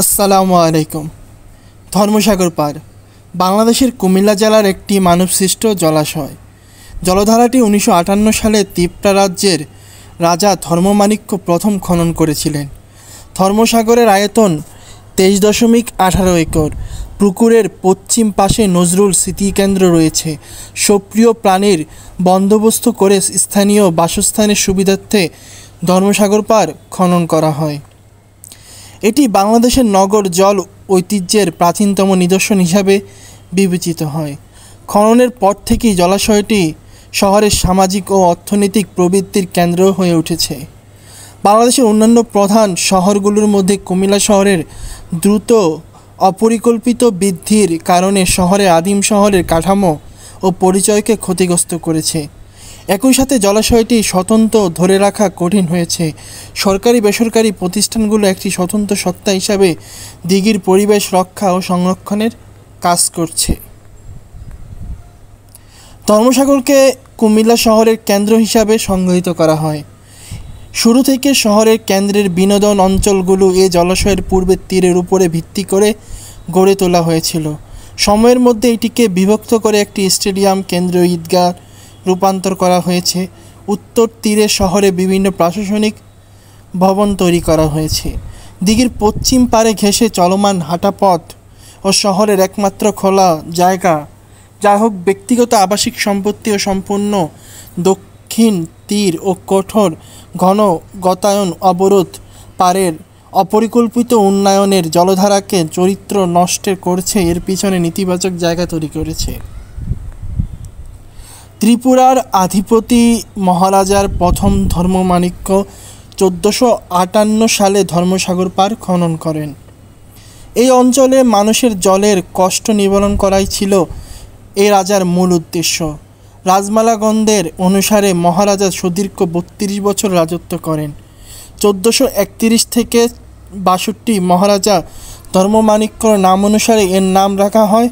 আসসালামু আলাইকুম। ধর্মসাগর পাড় বাংলাদেশের কুমিল্লা জেলার একটি মানবসৃষ্ট জলাশয়। জলধারাটি 1958 সালে ত্রিপুরা রাজ্যের রাজা ধর্মমাণিক্য প্রথম খনন করেছিলেন। ধর্মসাগরের আয়তন 23.18 একর। পুকুরের পশ্চিম পাশে নজরুল স্মৃতিকেন্দ্র রয়েছে। সক্রিয় প্রাণীর বন্দোবস্ত করে স্থানীয় বাসস্থানের সুবিধার্থে ধর্মসাগর পাড় খনন করা হয়। এটি বাংলাদেশের নগর জল ঐতিহ্যের প্রাচীনতম নিদর্শন হিসাবে বিবেচিত হয়। খননের পর থেকেই জলাশয়টি শহরের সামাজিক ও অর্থনৈতিক প্রবৃদ্ধির কেন্দ্র হয়ে উঠেছে। বাংলাদেশের অন্যান্য প্রধান শহরগুলোর মধ্যে কুমিল্লা শহরের দ্রুত অপরিকল্পিত বৃদ্ধির কারণে শহরে আদিম শহরের কাঠামো ও পরিচয়কে ক্ষতিগ্রস্ত করেছে। একই সাথে জলাশয়টি স্বতন্ত্র ধরে রাখা কঠিন হয়েছে। সরকারি বেসরকারি প্রতিষ্ঠানগুলো একটি স্বতন্ত্র সত্তা হিসাবে দিঘির পরিবেশ রক্ষা ও সংরক্ষণের কাজ করছে। ধর্মসাগরকে কুমিল্লা শহরের কেন্দ্র হিসাবে সংজ্ঞায়িত করা হয়। শুরু থেকে শহরের কেন্দ্রের বিনোদন অঞ্চলগুলো এ জলাশয়ের পূর্বের তীরের উপরে ভিত্তি করে গড়ে তোলা হয়েছিল। সময়ের মধ্যে এটিকে বিভক্ত করে একটি স্টেডিয়াম, কেন্দ্রীয় ঈদগাহ রূপান্তর করা হয়েছে। উত্তর তীরে শহরে বিভিন্ন প্রশাসনিক ভবন তৈরি করা হয়েছে। দিঘির পশ্চিম পাড়ে ঘেঁষে চলমান হাঁটাপথ ও শহরের একমাত্র খোলা জায়গা, যাই হোক ব্যক্তিগত আবাসিক সম্পত্তি ও সম্পূর্ণ দক্ষিণ তীর ও কঠোর ঘন গতায়ন অবরোধ পাড়ের অপরিকল্পিত উন্নয়নের জলধারাকে চরিত্র নষ্ট করছে, এর পিছনে নেতিবাচক জায়গা তৈরি করেছে। ত্রিপুরার আধিপতি মহারাজার প্রথম ধর্মমাণিক্য 1458 সালে ধর্মসাগর পাড় খনন করেন। এই অঞ্চলে মানুষের জলের কষ্ট নিবারণ করাই ছিল এই রাজার মূল উদ্দেশ্য। রাজমালা গ্রন্থের অনুসারে মহারাজা সুদীর্ঘ 32 বছর রাজত্ব করেন। 1431 থেকে 62 মহারাজা ধর্মমাণিক্যর নাম অনুসারে এর নাম রাখা হয়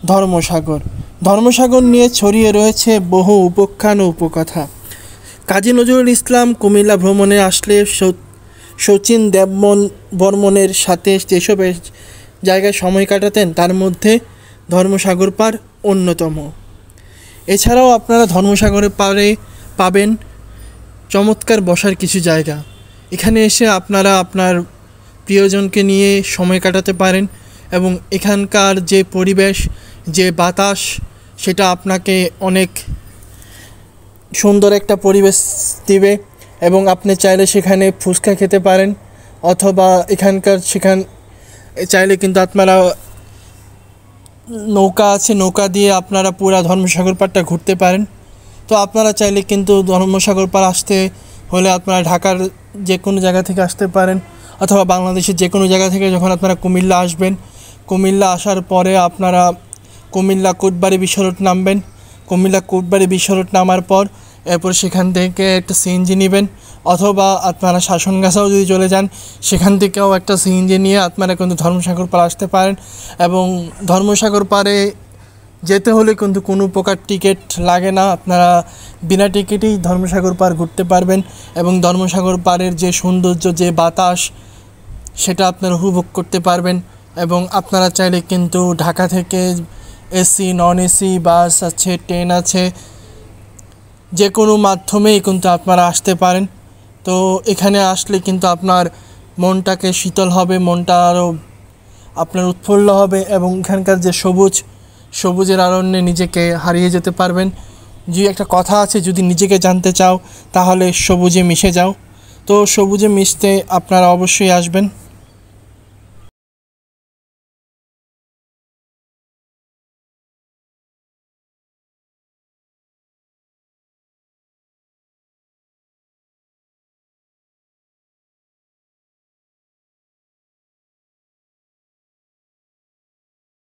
ধর্মসাগর। ধর্মসাগর নিয়ে ছড়িয়ে রয়েছে বহু উপাখ্যান ও উপকথা। কাজী নজরুল ইসলাম কুমিল্লা ভ্রমণে আসলে শচীন বর্মনের সাথে যেসব জায়গায় সময় কাটাতেন তার মধ্যে ধর্মসাগর পাড় অন্যতম। এছাড়াও আপনারা ধর্মসাগরের পাড়ে পাবেন চমৎকার বসার কিছু জায়গা। এখানে এসে আপনারা আপনার প্রিয়জনকে নিয়ে সময় কাটাতে পারেন এবং এখানকার যে পরিবেশ, যে বাতাস, সেটা আপনাকে অনেক সুন্দর একটা পরিবেশ দিবে এবং আপনি চাইলে সেখানে ফুচকা খেতে পারেন অথবা চাইলে কিন্তু আপনারা নৌকা আছে, নৌকা দিয়ে আপনারা পুরা ধর্মসাগর পাড়টা ঘুরতে পারেন। তো আপনারা চাইলে কিন্তু ধর্মসাগর পাড় আসতে হলে আপনারা ঢাকার যে কোনো জায়গা থেকে আসতে পারেন অথবা বাংলাদেশের যে কোনো জায়গা থেকে যখন আপনারা কুমিল্লা আসবেন, কুমিল্লা আসার পরে আপনারা কুমিল্লা কোটবাড়ি বিশ্ব রোড নামবেন। কুমিল্লা কোটবাড়ি বিশ্ব রোড নামার পর এরপর সেখান থেকে একটা সিএনজি নেবেন অথবা আপনারা শাসনগাছাও যদি চলে যান সেখান থেকেও একটা সিএনজি নিয়ে আপনারা কিন্তু ধর্মসাগর পাড় আসতে পারেন। এবং ধর্মসাগর পাড়ে যেতে হলে কিন্তু কোনো প্রকার টিকিট লাগে না, আপনারা বিনা টিকিটেই ধর্মসাগর পাড় ঘুরতে পারবেন এবং ধর্মসাগর পাড়ের যে সৌন্দর্য, যে বাতাস, সেটা আপনারা উপভোগ করতে পারবেন। এবং আপনারা চাইলে কিন্তু ঢাকা থেকে এসি, নন এসি বাস আছে, ট্রেন আছে, যে কোনো মাধ্যমেই কিন্তু আপনারা আসতে পারেন। তো এখানে আসলে কিন্তু আপনার মনটাকে শীতল হবে, মনটা আরও আপনার উৎফুল্ল হবে এবং এখানকার যে সবুজের আরণ্যে নিজেকে হারিয়ে যেতে পারবেন। যে একটা কথা আছে, যদি নিজেকে জানতে চাও তাহলে সবুজে মিশে যাও। তো সবুজে মিশতে আপনারা অবশ্যই আসবেন।